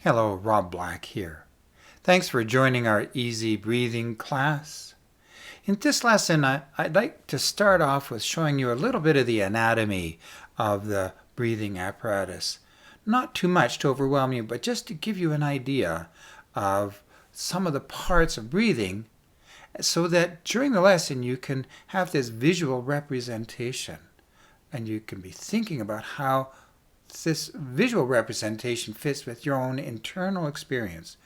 Hello, Rob Black here. Thanks for joining our easy breathing class. In this lesson, I'd like to start off with showing you a little bit of the anatomy of the breathing apparatus. Not too much to overwhelm you, but just to give you an idea of some of the parts of breathing so that during the lesson you can have this visual representation and you can be thinking about how this visual representation fits with your own internal experience.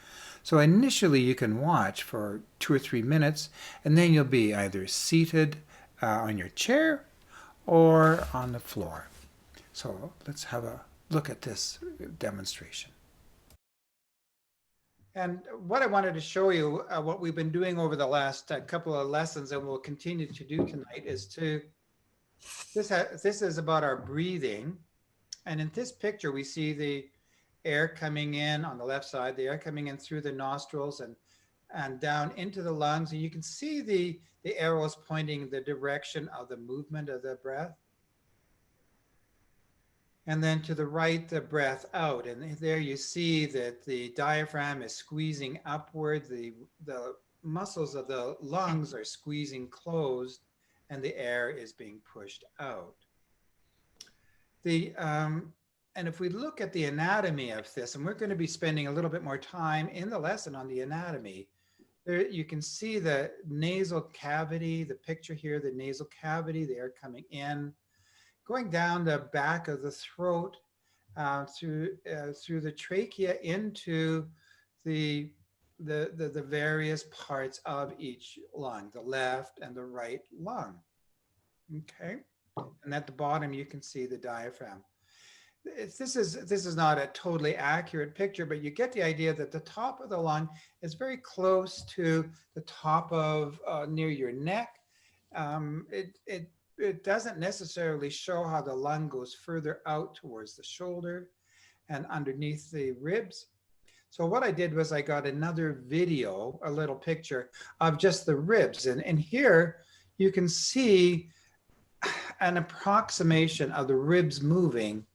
So initially you can watch for 2 or 3 minutes and then you'll be either seated on your chair or on the floor. So let's have a look at this demonstration. And what I wanted to show you, what we've been doing over the last couple of lessons and we'll continue to do tonight is this is about our breathing. And in this picture, we see the air coming in on the left side, the air coming in through the nostrils and down into the lungs. And you can see the arrows pointing the direction of the movement of the breath. And then to the right, the breath out. And there you see that the diaphragm is squeezing upward. The muscles of the lungs are squeezing closed and the air is being pushed out. And if we look at the anatomy of this, and we're going to be spending a little bit more time in the lesson on the anatomy, there you can see the nasal cavity, the picture here, the nasal cavity, the air coming in, going down the back of the throat, through the trachea into the various parts of each lung, the left and the right lung. Okay. And at the bottom, you can see the diaphragm. This is not a totally accurate picture, but you get the idea that the top of the lung is very close to the top of near your neck. It doesn't necessarily show how the lung goes further out towards the shoulder and underneath the ribs. So what I did was I got another video, a little picture of just the ribs. And here you can see an approximation of the ribs moving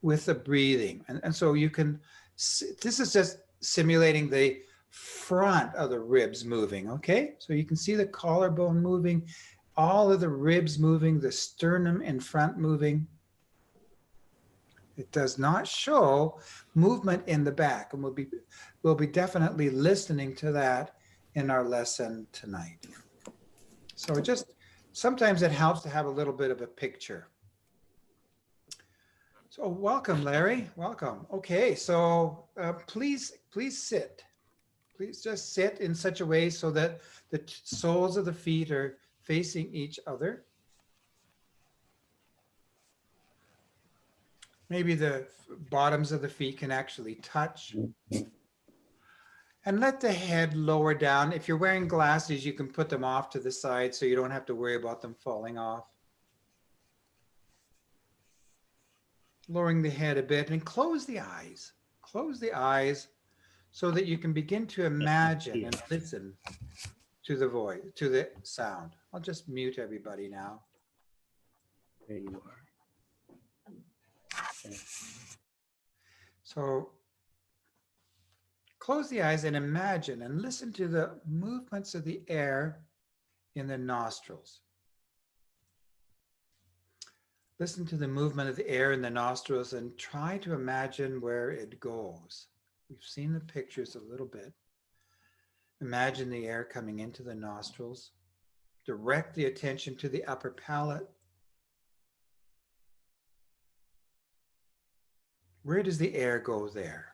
with the breathing. And so you can see, this is just simulating the front of the ribs moving, okay? So you can see the collarbone moving, all of the ribs moving, the sternum in front moving. It does not show movement in the back, and we'll be definitely listening to that in our lesson tonight. So just sometimes it helps to have a little bit of a picture. So welcome, Larry. Welcome. Okay, so please sit. Please just sit in such a way so that the soles of the feet are facing each other. Maybe the bottoms of the feet can actually touch. And let the head lower down. If you're wearing glasses, you can put them off to the side so you don't have to worry about them falling off. Lowering the head a bit and close the eyes. Close the eyes so that you can begin to imagine and listen to the voice, to the sound. I'll just mute everybody now. There you are. Okay. So close the eyes and imagine and listen to the movements of the air in the nostrils. Listen to the movement of the air in the nostrils and try to imagine where it goes. We've seen the pictures a little bit. Imagine the air coming into the nostrils. Direct the attention to the upper palate. Where does the air go there?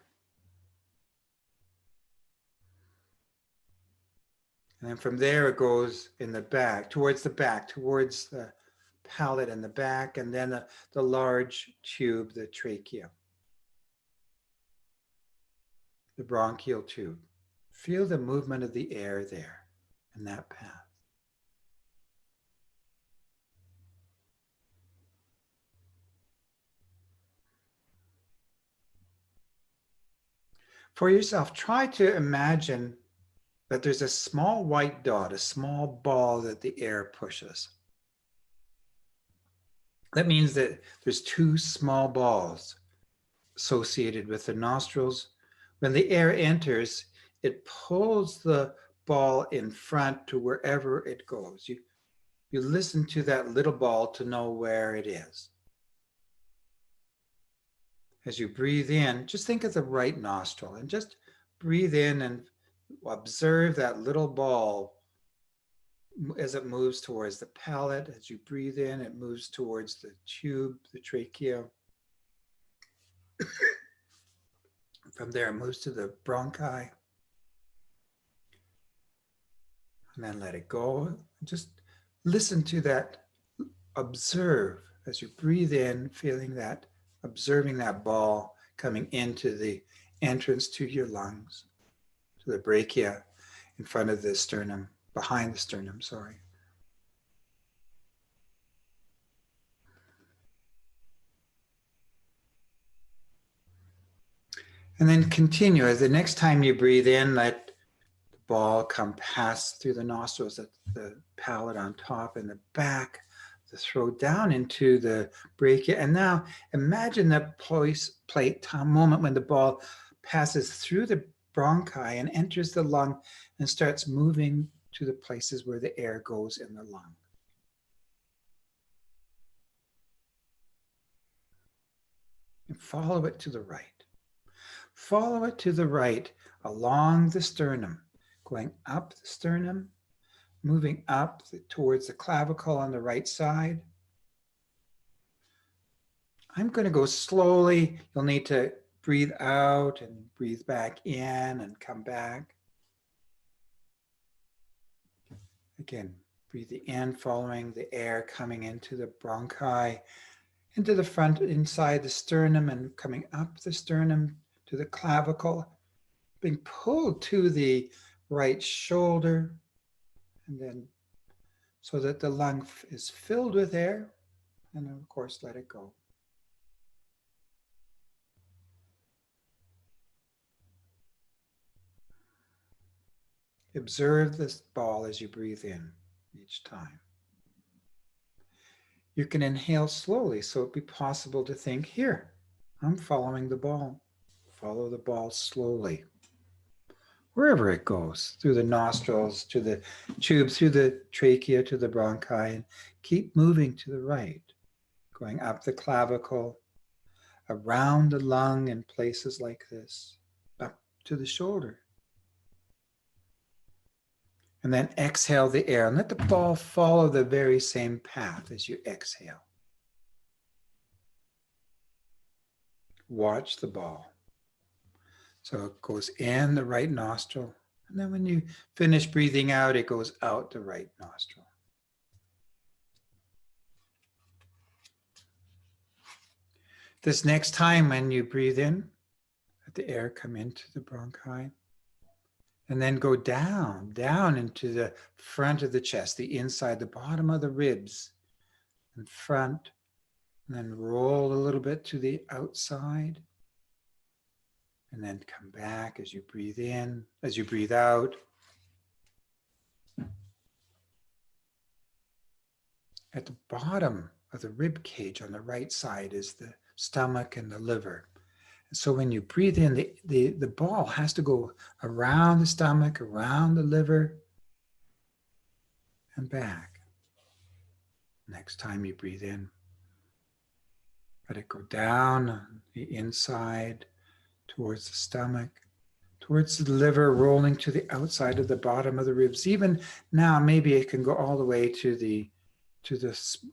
And then from there it goes in the back, towards the palate and the back, and then the large tube, the trachea, the bronchial tube. Feel the movement of the air there in that path. For yourself, try to imagine that there's a small white dot, a small ball that the air pushes. That means that there's two small balls associated with the nostrils When the air enters, it pulls the ball in front to wherever it goes. You listen to that little ball to know where it is. As you breathe in, just think of the right nostril and just breathe in and observe that little ball as it moves towards the palate. As you breathe in, it moves towards the tube, the trachea. From there, it moves to the bronchi. And then let it go. Just listen to that. Observe as you breathe in, feeling that, observing that ball coming into the entrance to your lungs, to the brachia in front of the sternum, behind the sternum, sorry. And then continue. As the next time you breathe in, let the ball come past through the nostrils, the palate on top and the back, the throat down into the brachia. And now imagine that plate moment when the ball passes through the bronchi and enters the lung and starts moving to the places where the air goes in the lung. And follow it to the right. Follow it to the right along the sternum, going up the sternum, moving up towards the clavicle on the right side. I'm going to go slowly. You'll need to breathe out and breathe back in and come back. Again, breathe in, following the air coming into the bronchi, into the front, inside the sternum, and coming up the sternum to the clavicle, being pulled to the right shoulder, and then so that the lung is filled with air, and of course, let it go. Observe this ball as you breathe in each time. You can inhale slowly, so it'd be possible to think, here, I'm following the ball. Follow the ball slowly. Wherever it goes, through the nostrils, to the tube, through the trachea, to the bronchi, and keep moving to the right, going up the clavicle, around the lung in places like this, up to the shoulder. And then exhale the air and let the ball follow the very same path as you exhale. Watch the ball. So it goes in the right nostril. And then when you finish breathing out, it goes out the right nostril. This next time when you breathe in, let the air come into the bronchi. And then go down into the front of the chest, the inside, the bottom of the ribs, and front, and then roll a little bit to the outside. And then come back as you breathe in, as you breathe out. At the bottom of the rib cage on the right side is the stomach and the liver. And so when you breathe in, the ball has to go around the stomach, around the liver, and back. Next time you breathe in, let it go down on the inside, towards the stomach, towards the liver, rolling to the outside of the bottom of the ribs. Even now, maybe it can go all the way to the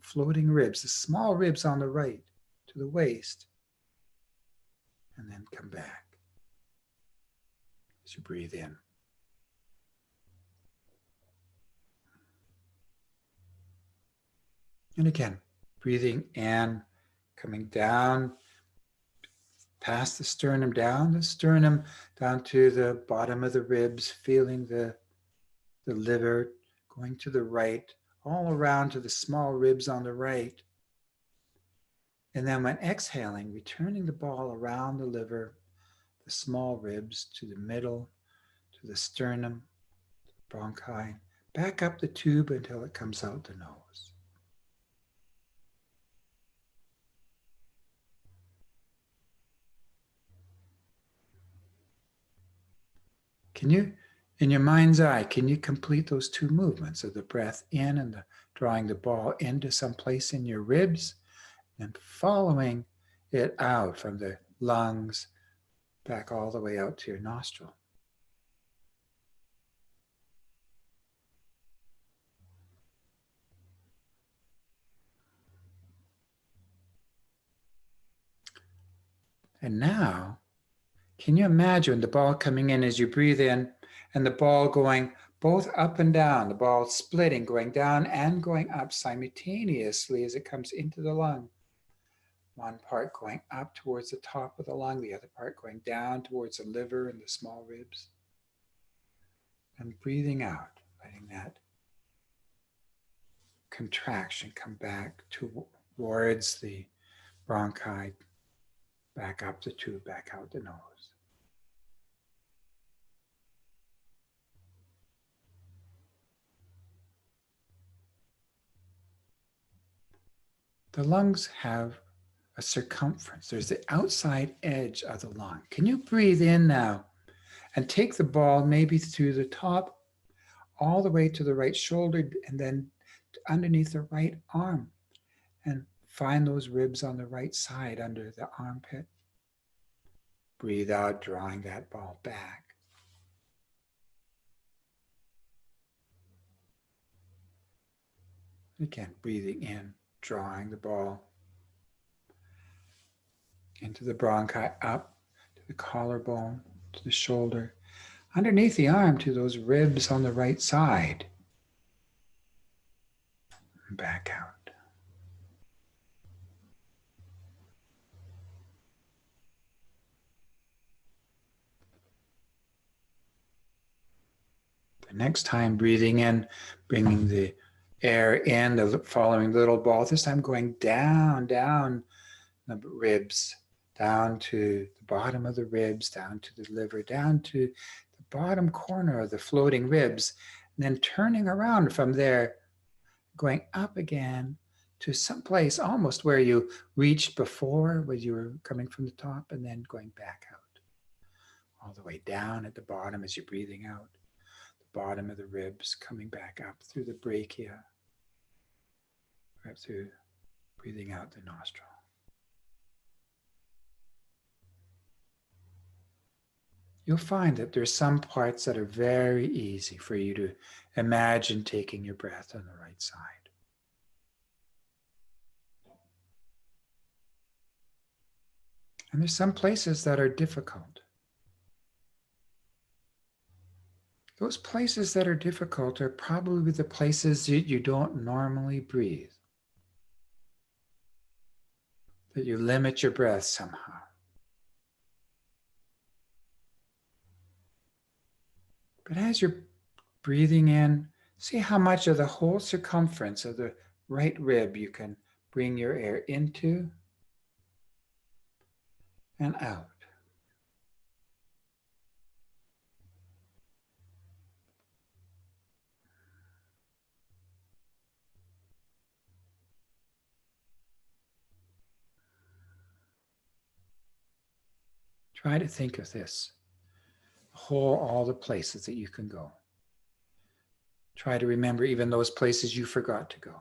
floating ribs, the small ribs on the right, to the waist, and then come back as you breathe in. And again, breathing in, coming down, past the sternum, down to the bottom of the ribs, feeling the liver, going to the right, all around to the small ribs on the right. And then when exhaling, returning the ball around the liver, the small ribs to the middle, to the sternum, bronchi, back up the tube until it comes out the nose. Can you, in your mind's eye, can you complete those two movements of the breath in and drawing the ball into some place in your ribs and following it out from the lungs back all the way out to your nostril? And now, can you imagine the ball coming in as you breathe in and the ball going both up and down, the ball splitting, going down and going up simultaneously as it comes into the lung? One part going up towards the top of the lung, the other part going down towards the liver and the small ribs. And breathing out, letting that contraction come back towards the bronchi, back up the tube, back out the nose. The lungs have a circumference. There's the outside edge of the lung. Can you breathe in now and take the ball maybe through the top, all the way to the right shoulder, and then underneath the right arm, and find those ribs on the right side under the armpit. Breathe out, drawing that ball back. Again, breathing in, drawing the ball into the bronchi, up to the collarbone, to the shoulder, underneath the arm to those ribs on the right side, and back out. The next time, breathing in, bringing the air in, the following little ball, this time going down, down the ribs, down to the bottom of the ribs, down to the liver, down to the bottom corner of the floating ribs, and then turning around from there, going up again to some place almost where you reached before, where you were coming from the top, and then going back out, all the way down at the bottom as you're breathing out, the bottom of the ribs, coming back up through the brachia, right through, breathing out the nostril. You'll find that there's some parts that are very easy for you to imagine taking your breath on the right side. And there's some places that are difficult. Those places that are difficult are probably the places that you don't normally breathe, that you limit your breath somehow. But as you're breathing in, see how much of the whole circumference of the right rib you can bring your air into and out. Try to think of this, all the places that you can go. Try to remember even those places you forgot to go.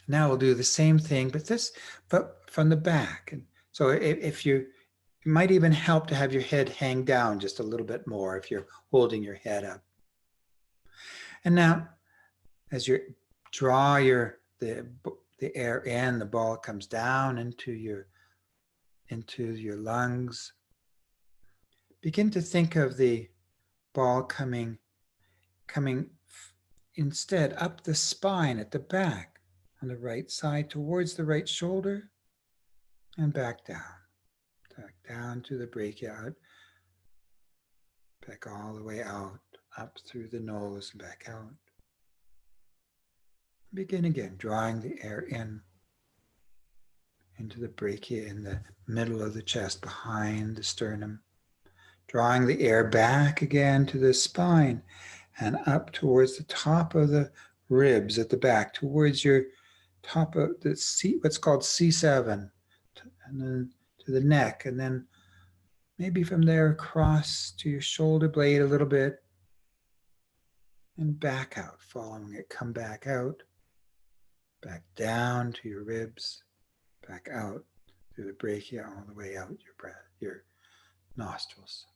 Now we'll do the same thing, but from the back. And so if you, it might even help to have your head hang down just a little bit more if you're holding your head up. And now, as you draw the air in, the ball comes down into your lungs. Begin to think of the ball coming instead up the spine at the back on the right side towards the right shoulder and back down to the brachia, out, back all the way out, up through the nose and back out. Begin again, drawing the air in into the brachia in the middle of the chest, behind the sternum. Drawing the air back again to the spine and up towards the top of the ribs at the back, towards your top of the C, what's called C7, and then to the neck, and then maybe from there across to your shoulder blade a little bit, and back out, following it. Come back out, back down to your ribs, back out through the brachia, all the way out your breath, your nostrils.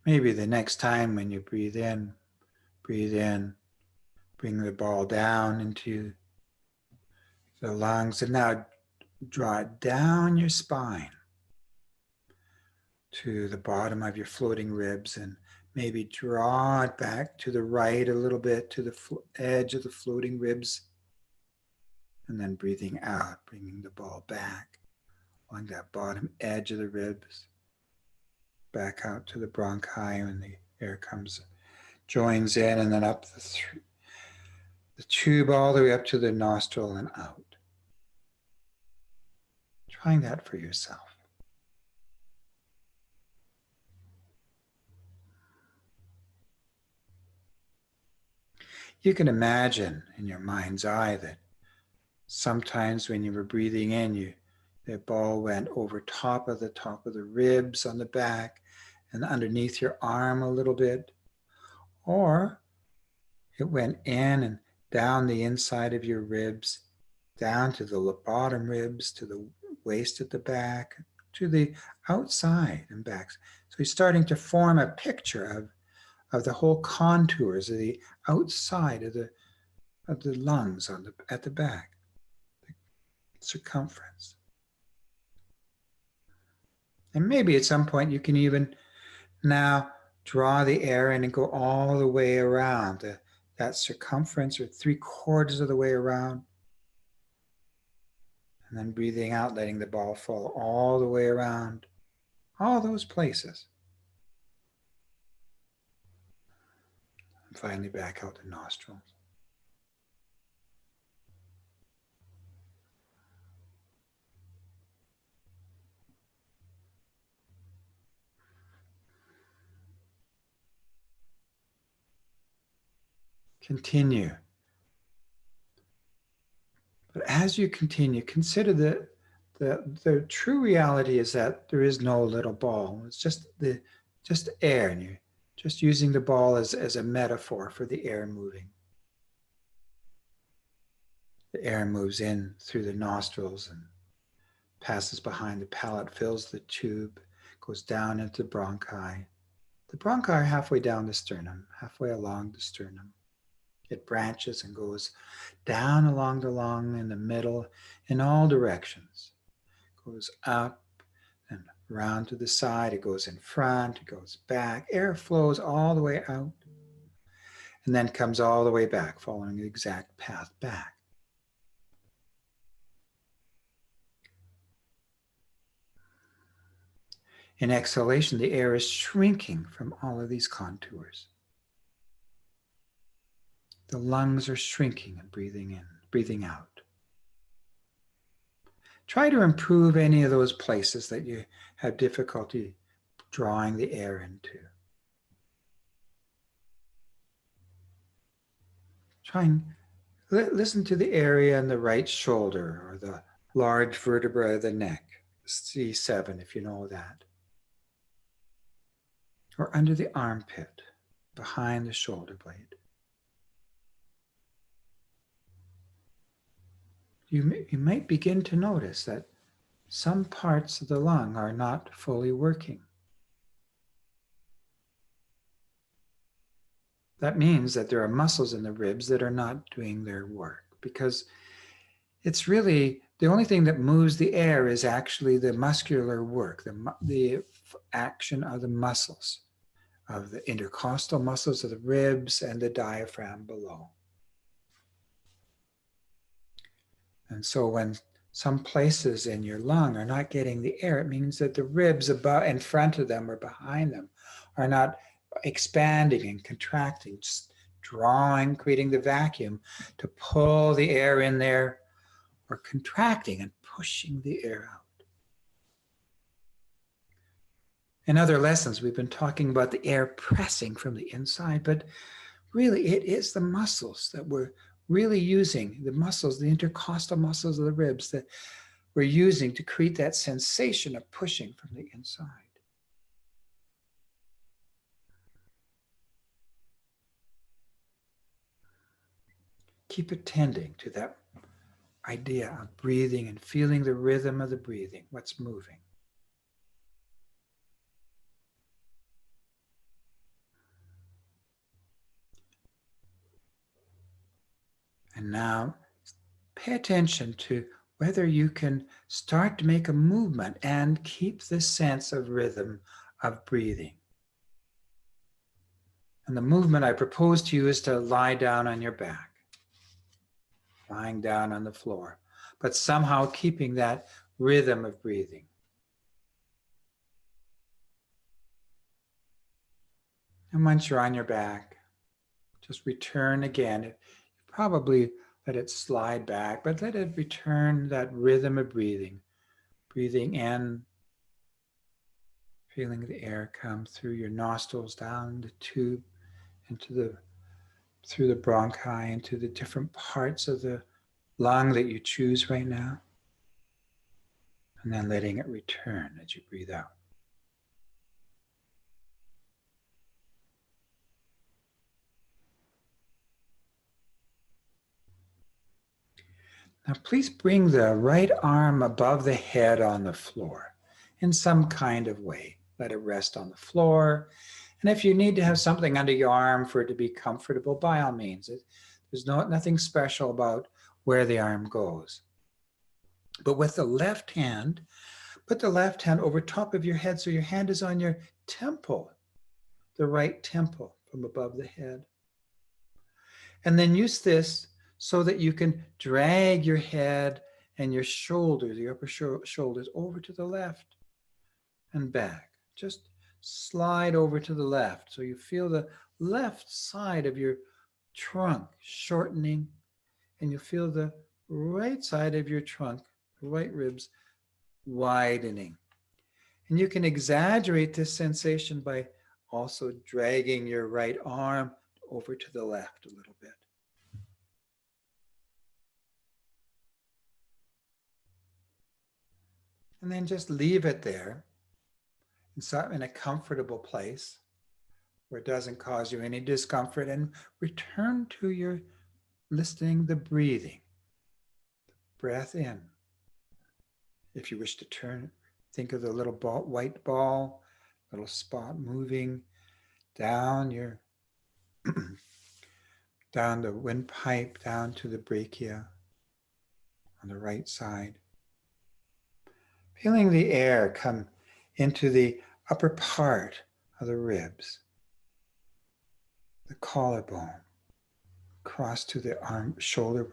Maybe the next time when you breathe in, bring the ball down into the lungs, and now draw it down your spine to the bottom of your floating ribs, and maybe draw it back to the right a little bit to the edge of the floating ribs, and then breathing out, bringing the ball back along that bottom edge of the ribs, back out to the bronchi when the air comes, joins in, and then up the tube all the way up to the nostril and out. Trying that for yourself. You can imagine in your mind's eye that sometimes when you were breathing in, the ball went over top of the ribs on the back and underneath your arm a little bit, or it went in and down the inside of your ribs, down to the bottom ribs, to the waist at the back, to the outside and back. So you're starting to form a picture of the whole contours of the outside of the lungs at the back, the circumference. And maybe at some point you can even now draw the air in and go all the way around that circumference, or 3/4 of the way around. And then breathing out, letting the ball fall all the way around, all those places. And finally back out the nostrils. Continue. But as you continue, consider that the true reality is that there is no little ball. It's just air, and you're just using the ball as a metaphor for the air moving. The air moves in through the nostrils and passes behind the palate, fills the tube, goes down into the bronchi. The bronchi are halfway down the sternum, halfway along the sternum. It branches and goes down along the lung in the middle in all directions. It goes up and around to the side. It goes in front. It goes back. Air flows all the way out and then comes all the way back, following the exact path back. In exhalation, the air is shrinking from all of these contours. The lungs are shrinking and breathing in, breathing out. Try to improve any of those places that you have difficulty drawing the air into. Try and listen to the area in the right shoulder or the large vertebra of the neck, C7 if you know that. Or under the armpit, behind the shoulder blade. You might begin to notice that some parts of the lung are not fully working. That means that there are muscles in the ribs that are not doing their work, because it's really the only thing that moves the air is actually the muscular work, the action of the muscles, of the intercostal muscles of the ribs and the diaphragm below. And so when some places in your lung are not getting the air, it means that the ribs above, in front of them or behind them are not expanding and contracting, just drawing, creating the vacuum to pull the air in there, or contracting and pushing the air out. In other lessons, we've been talking about the air pressing from the inside, but really it is the muscles that we're really using, the muscles, the intercostal muscles of the ribs that we're using to create that sensation of pushing from the inside. Keep attending to that idea of breathing and feeling the rhythm of the breathing, what's moving. And now pay attention to whether you can start to make a movement and keep the sense of rhythm of breathing. And the movement I propose to you is to lie down on your back, lying down on the floor, but somehow keeping that rhythm of breathing. And once you're on your back, just return again. You probably let it slide back, but let it return that rhythm of breathing. Breathing in, feeling the air come through your nostrils, down the tube, through the bronchi, into the different parts of the lung that you choose right now. And then letting it return as you breathe out. Now please bring the right arm above the head on the floor in some kind of way. Let it rest on the floor. And if you need to have something under your arm for it to be comfortable, by all means. There's nothing special about where the arm goes. But with the left hand, put the left hand over top of your head so your hand is on your temple, the right temple from above the head. And then use this so that you can drag your head and your shoulders, your upper shoulders, over to the left and back. Just slide over to the left so you feel the left side of your trunk shortening, and you feel the right side of your trunk, the right ribs, widening. And you can exaggerate this sensation by also dragging your right arm over to the left a little bit. And then just leave it there in a comfortable place where it doesn't cause you any discomfort, and return to your listening, the breathing, the breath in. If you wish to turn, think of the little ball, white ball, little spot moving down your down the windpipe, down to the brachia on the right side. Feeling the air come into the upper part of the ribs, the collarbone, cross to the arm, shoulder,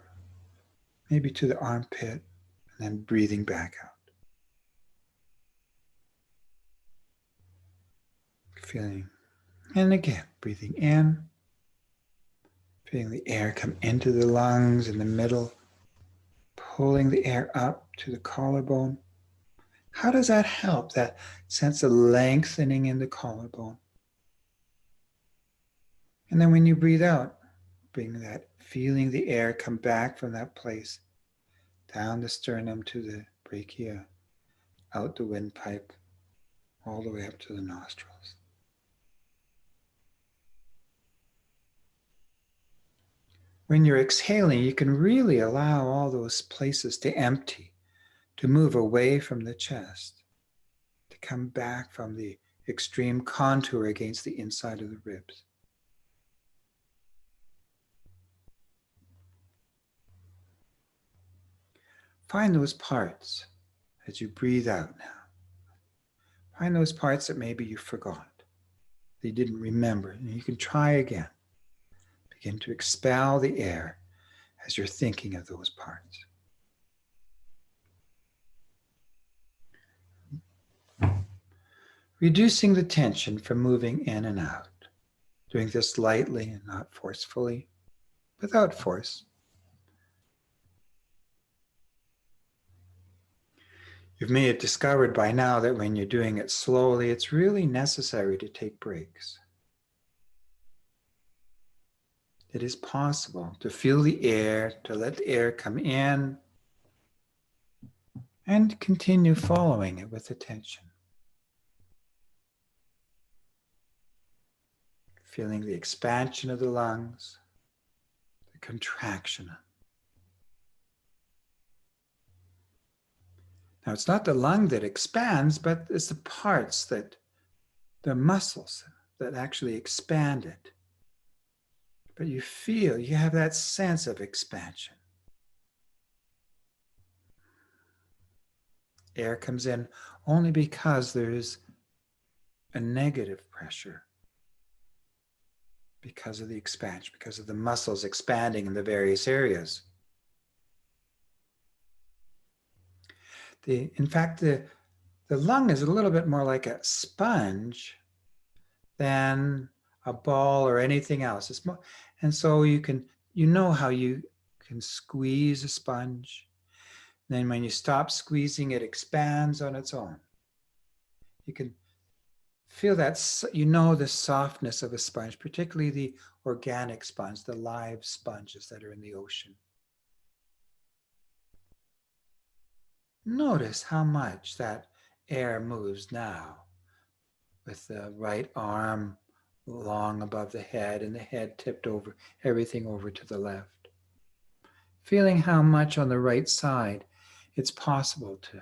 maybe to the armpit, and then breathing back out. Feeling, and again, breathing in, feeling the air come into the lungs in the middle, pulling the air up to the collarbone. How does that help? That sense of lengthening in the collarbone. And then when you breathe out, bring that, feeling the air come back from that place, down the sternum to the brachia, out the windpipe, all the way up to the nostrils. When you're exhaling, you can really allow all those places to empty, to move away from the chest, to come back from the extreme contour against the inside of the ribs. Find those parts as you breathe out now. Find those parts that maybe you forgot, that you didn't remember, and you can try again. Begin to expel the air as you're thinking of those parts. Reducing the tension from moving in and out. Doing this lightly and not forcefully, without force. You may have discovered by now that when you're doing it slowly, it's really necessary to take breaks. It is possible to feel the air, to let the air come in, and continue following it with attention. Feeling the expansion of the lungs, the contraction. Now, it's not the lung that expands, but it's the parts that, the muscles that actually expand it. But you feel, you have that sense of expansion. Air comes in only because there is a negative pressure because of the expansion, because of the muscles expanding in the various areas. In fact, the lung is a little bit more like a sponge than a ball or anything else. It's more, and so you know how you can squeeze a sponge. Then when you stop squeezing, it expands on its own. You can feel that, the softness of a sponge, particularly the organic sponge, the live sponges that are in the ocean. Notice how much that air moves now with the right arm long above the head and the head tipped over, everything over to the left. Feeling how much on the right side it's possible to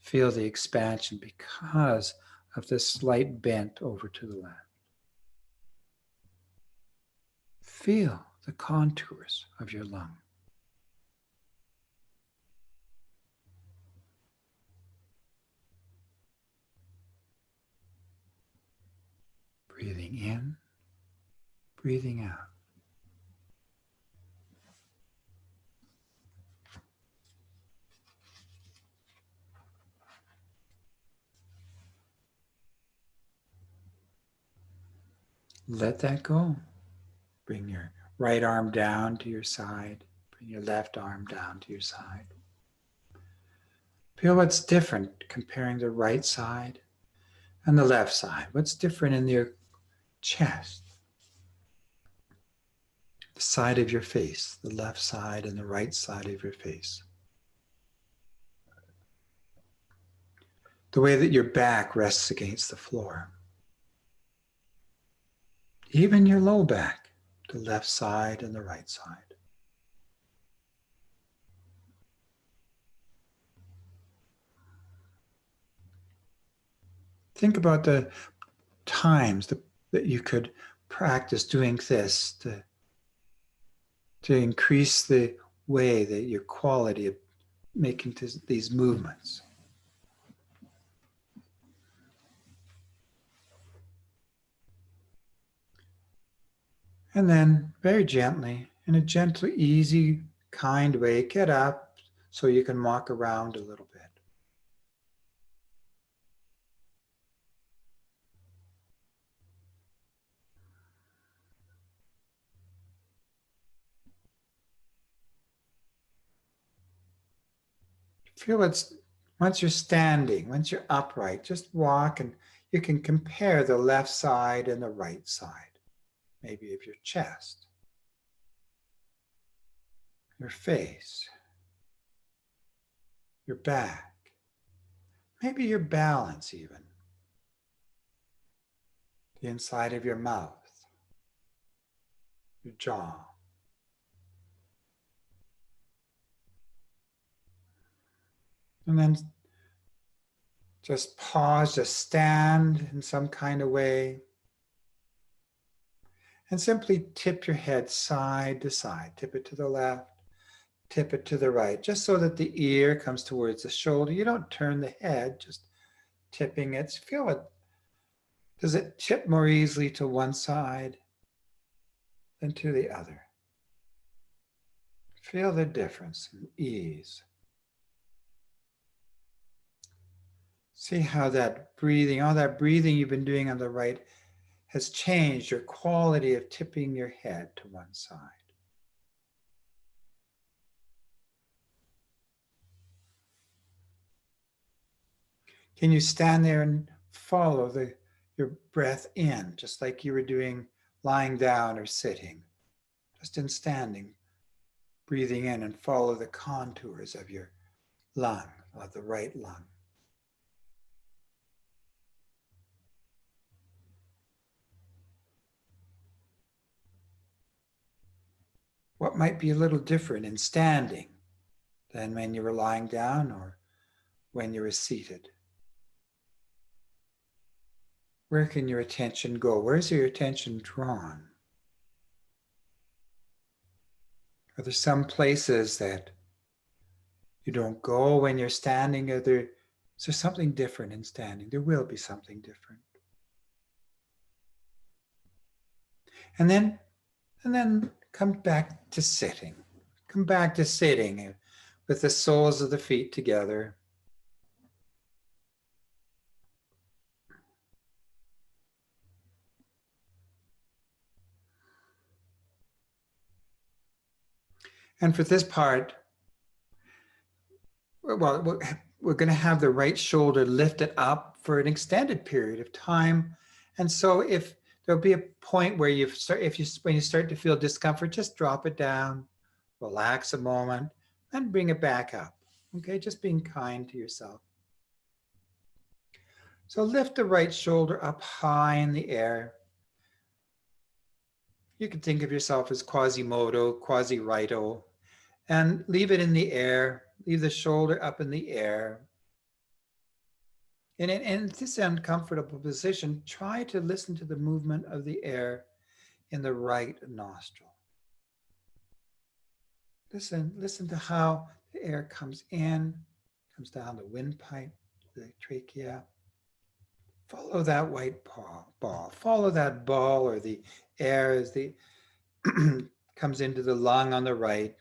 feel the expansion because of the slight bent over to the left. Feel the contours of your lung. Breathing in, breathing out. Let that go. Bring your right arm down to your side. Bring your left arm down to your side. Feel what's different comparing the right side and the left side. What's different in your chest? The side of your face, the left side and the right side of your face. The way that your back rests against the floor. Even your low back, the left side and the right side. Think about the times that you could practice doing this to increase the way that your quality of making these movements. And then very gently, in a gentle, easy, kind way, get up so you can walk around a little bit. Feel it's, once you're standing, once you're upright, just walk and you can compare the left side and the right side, maybe of your chest, your face, your back, maybe your balance even, the inside of your mouth, your jaw. And then just pause, just stand in some kind of way. And simply tip your head side to side. Tip it to the left, tip it to the right, just so that the ear comes towards the shoulder. You don't turn the head, just tipping it. Feel it. Does it tip more easily to one side than to the other? Feel the difference in ease. See how that breathing, all that breathing you've been doing on the right has changed your quality of tipping your head to one side. Can you stand there and follow your breath in, just like you were doing lying down or sitting, just in standing, breathing in and follow the contours of your lung, of the right lung. What might be a little different in standing than when you were lying down or when you were seated? Where can your attention go? Where's your attention drawn? Are there some places that you don't go when you're standing? Is there something different in standing? There will be something different. And then come back to sitting. Come back to sitting with the soles of the feet together. And for this part, well, we're going to have the right shoulder lifted up for an extended period of time. And so if there'll be a point where when you start to feel discomfort, just drop it down, relax a moment, and bring it back up. Okay, just being kind to yourself. So lift the right shoulder up high in the air. You can think of yourself as Quasimodo, Quasi-Righto, and leave it in the air. Leave the shoulder up in the air. And in this uncomfortable position, try to listen to the movement of the air in the right nostril. Listen to how the air comes in, comes down the windpipe, the trachea. Follow that white ball. Follow that ball or the air as the comes into the lung on the right.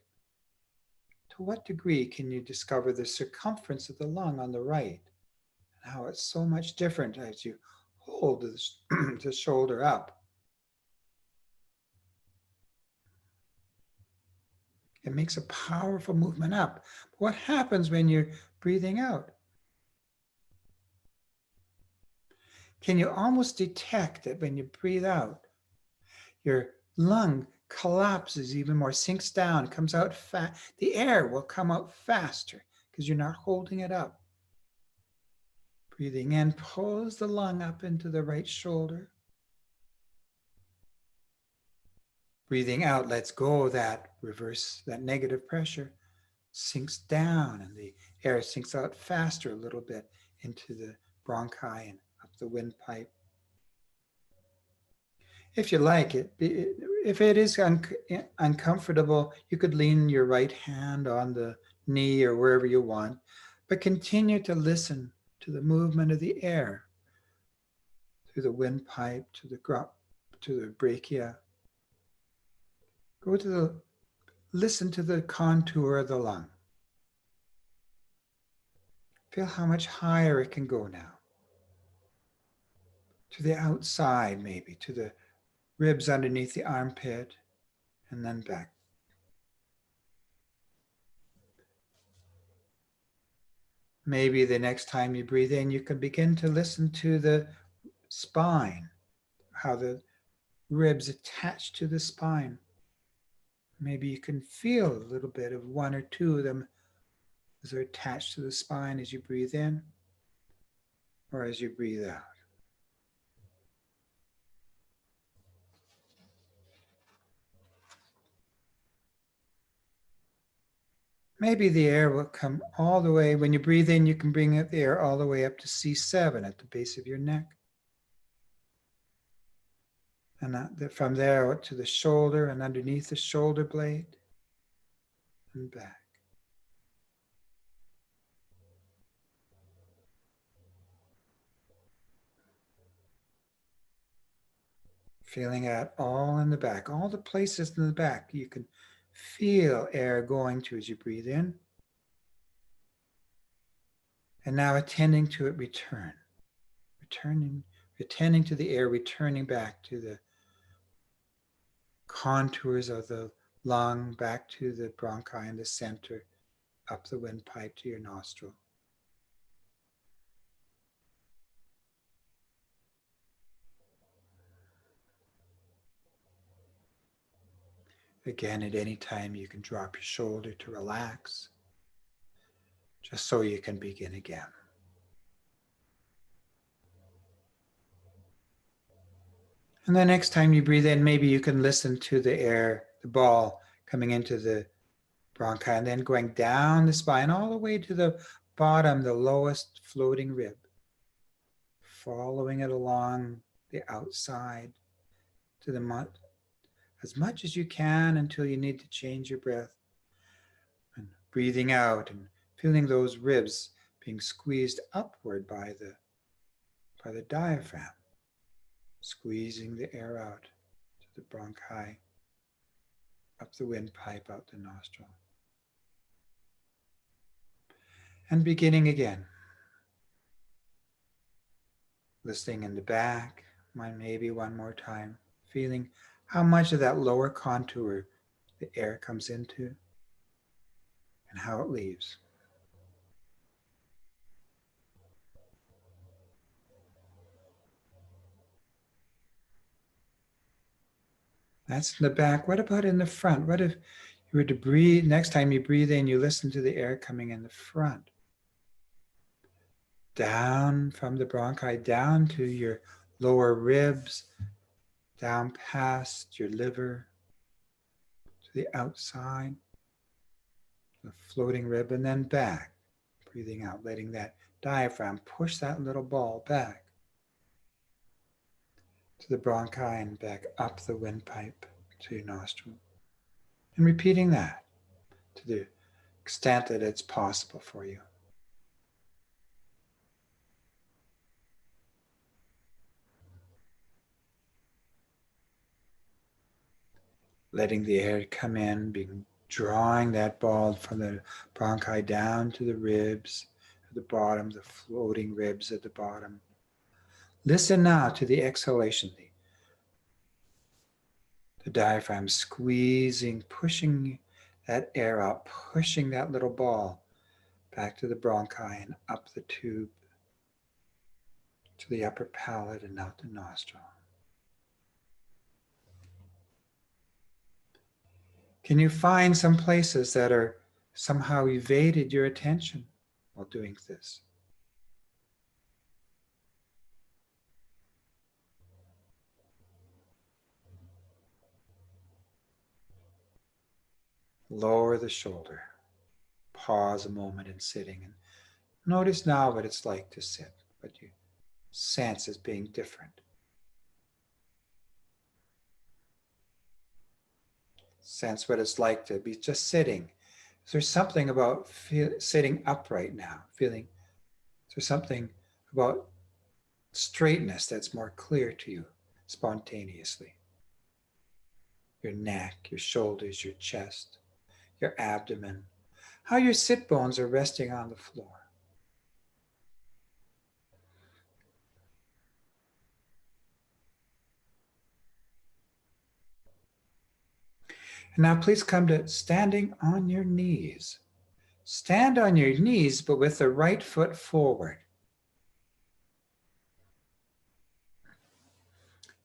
To what degree can you discover the circumference of the lung on the right and how it's so much different as you hold the shoulder up? It makes a powerful movement up. What happens when you're breathing out? Can you almost detect that when you breathe out, your lung collapses even more, sinks down, comes out fast. The air will come out faster because you're not holding it up. Breathing in, pulls the lung up into the right shoulder. Breathing out lets go of that negative pressure, sinks down, and the air sinks out faster a little bit into the bronchi and up the windpipe. If you like it, if it is uncomfortable, you could lean your right hand on the knee or wherever you want, but continue to listen to the movement of the air through the windpipe to the brachia. Listen to the contour of the lung. Feel how much higher it can go now. To the outside, maybe, to the ribs underneath the armpit, and then back. Maybe the next time you breathe in, you can begin to listen to the spine, how the ribs attach to the spine. Maybe you can feel a little bit of one or two of them as they're attached to the spine as you breathe in or as you breathe out. Maybe the air will come all the way. When you breathe in, you can bring the air all the way up to C7 at the base of your neck. And from there out to the shoulder and underneath the shoulder blade and back. Feeling out all in the back, all the places in the back you can feel air going to as you breathe in. And now attending to it attending to the air, returning back to the contours of the lung, back to the bronchi in the center, up the windpipe to your nostril. Again, at any time, you can drop your shoulder to relax, just so you can begin again. And the next time you breathe in, maybe you can listen to the air, the ball coming into the bronchi and then going down the spine all the way to the bottom, the lowest floating rib, following it along the outside to the mud as much as you can until you need to change your breath. And breathing out and feeling those ribs being squeezed upward by the diaphragm, squeezing the air out to the bronchi, up the windpipe, out the nostril. And beginning again. Listening in the back, maybe one more time, feeling how much of that lower contour the air comes into and how it leaves. That's in the back. What about in the front? What if you were to breathe, next time you breathe in, you listen to the air coming in the front? Down from the bronchi, down to your lower ribs, down past your liver, to the outside, the floating rib, and then back. Breathing out, letting that diaphragm push that little ball back to the bronchi and back up the windpipe to your nostril. And repeating that to the extent that it's possible for you. Letting the air come in, drawing that ball from the bronchi down to the ribs at the bottom, the floating ribs at the bottom. Listen now to the exhalation, the diaphragm squeezing, pushing that air out, pushing that little ball back to the bronchi and up the tube to the upper palate and out the nostril. Can you find some places that are somehow evaded your attention while doing this? Lower the shoulder. Pause a moment in sitting and notice now what it's like to sit, what you sense as being different. Sense what it's like to be just sitting. Is there something about sitting upright now? Is there something about straightness that's more clear to you spontaneously? Your neck, your shoulders, your chest, your abdomen, how your sit bones are resting on the floor. And now please come to standing on your knees. Stand on your knees, but with the right foot forward.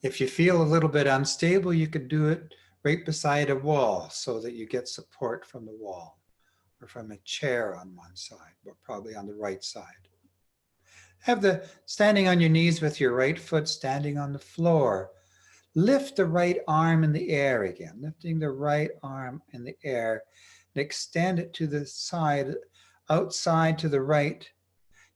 If you feel a little bit unstable, you could do it right beside a wall so that you get support from the wall or from a chair on one side, but probably on the right side. Have the standing on your knees with your right foot standing on the floor. Lift the right arm in the air again, lifting the right arm in the air and extend it to the side, outside to the right,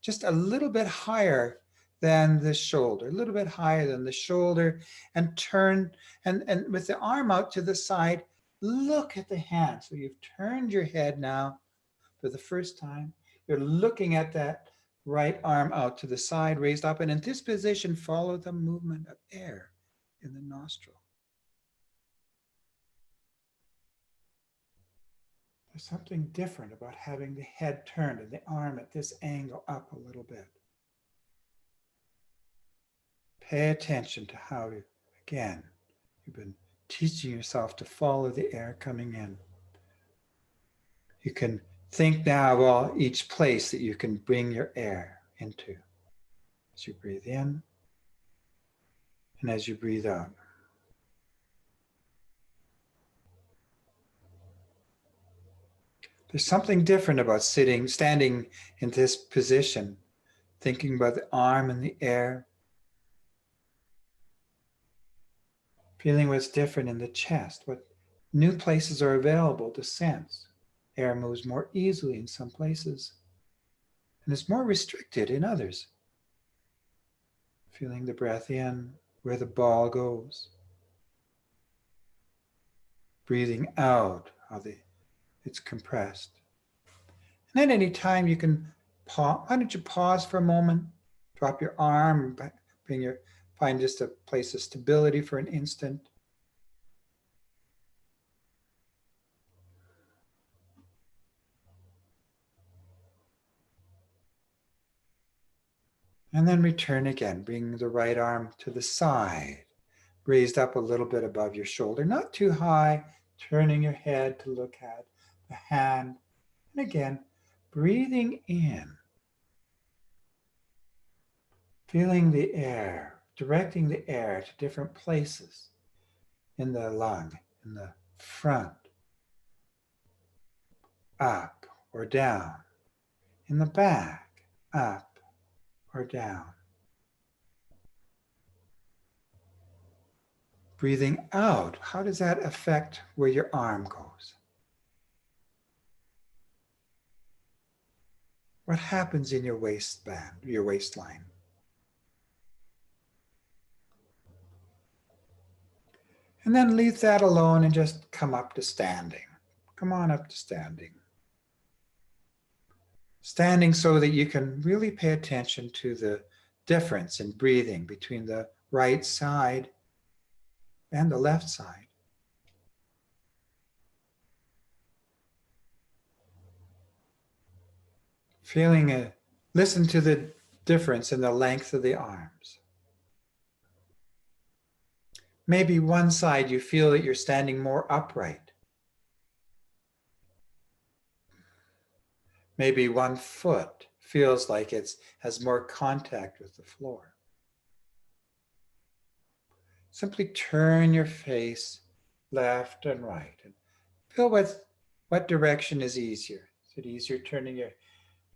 just a little bit higher than the shoulder, a little bit higher than the shoulder, and turn, and with the arm out to the side, look at the hand. So you've turned your head now for the first time. You're looking at that right arm out to the side, raised up, and in this position, follow the movement of air in the nostril. There's something different about having the head turned and the arm at this angle up a little bit. Pay attention to how, again, you've been teaching yourself to follow the air coming in. You can think now of each place that you can bring your air into as you breathe in and as you breathe out. There's something different about standing in this position, thinking about the arm in the air, feeling what's different in the chest, what new places are available to sense. Air moves more easily in some places, and it's more restricted in others. Feeling the breath in, where the ball goes. Breathing out, how it's compressed. And then any time you can pause, why don't you pause for a moment, drop your arm, find just a place of stability for an instant. And then return again, bring the right arm to the side, raised up a little bit above your shoulder, not too high, turning your head to look at the hand. And again, breathing in, feeling the air, directing the air to different places in the lung, in the front, up or down, in the back, up or down. Breathing out, how does that affect where your arm goes? What happens in your waistband, your waistline? And then leave that alone and just come up to standing. Come on up to standing. Standing so that you can really pay attention to the difference in breathing between the right side and the left side. Listen to the difference in the length of the arms. Maybe one side you feel that you're standing more upright. Maybe one foot feels like it has more contact with the floor. Simply turn your face left and right and feel what direction is easier. Is it easier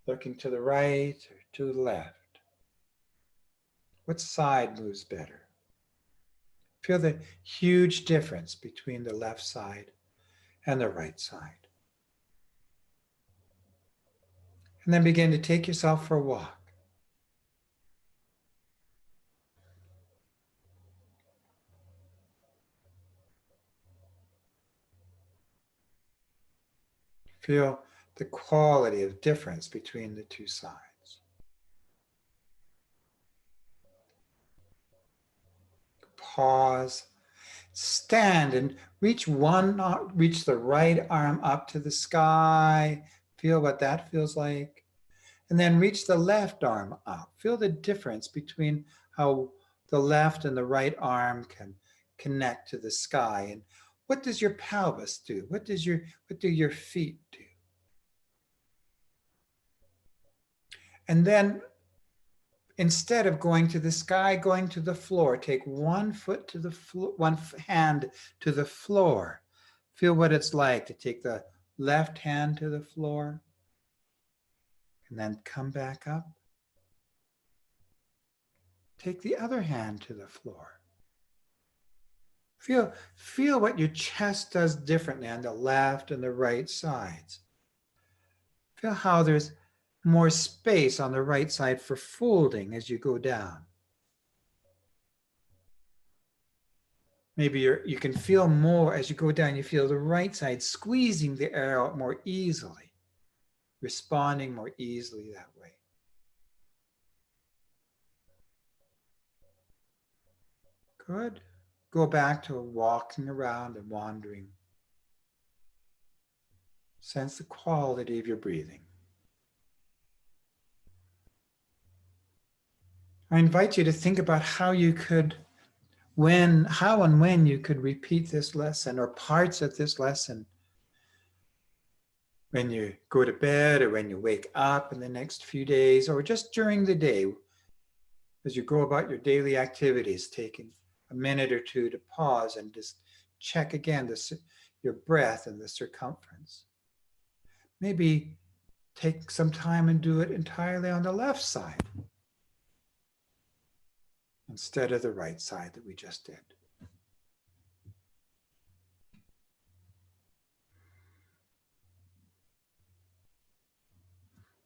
looking to the right or to the left? What side moves better? Feel the huge difference between the left side and the right side. And then begin to take yourself for a walk. Feel the quality of difference between the two sides. Pause, stand and reach the right arm up to the sky. Feel what that feels like. And then reach the left arm up. Feel the difference between how the left and the right arm can connect to the sky. And what does your pelvis do? What do your feet do? And then instead of going to the sky, going to the floor, take one foot to the floor, one hand to the floor. Feel what it's like to take the left hand to the floor and then come back up. Take the other hand to the floor. Feel what your chest does differently on the left and the right sides. Feel how there's more space on the right side for folding as you go down. Maybe you can feel more as you go down, you feel the right side squeezing the air out more easily, responding more easily that way. Good. Go back to walking around and wandering. Sense the quality of your breathing. I invite you to think about how and when you could repeat this lesson or parts of this lesson when you go to bed or when you wake up in the next few days or just during the day as you go about your daily activities, taking a minute or two to pause and just check again your breath and the circumference. maybe take some time and do it entirely on the left side instead of the right side that we just did.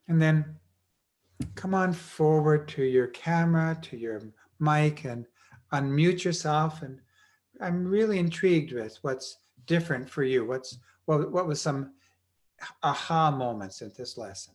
And then come on forward to your camera, to your mic, and unmute yourself. And I'm really intrigued with what's different for you. What was some aha moments in this lesson?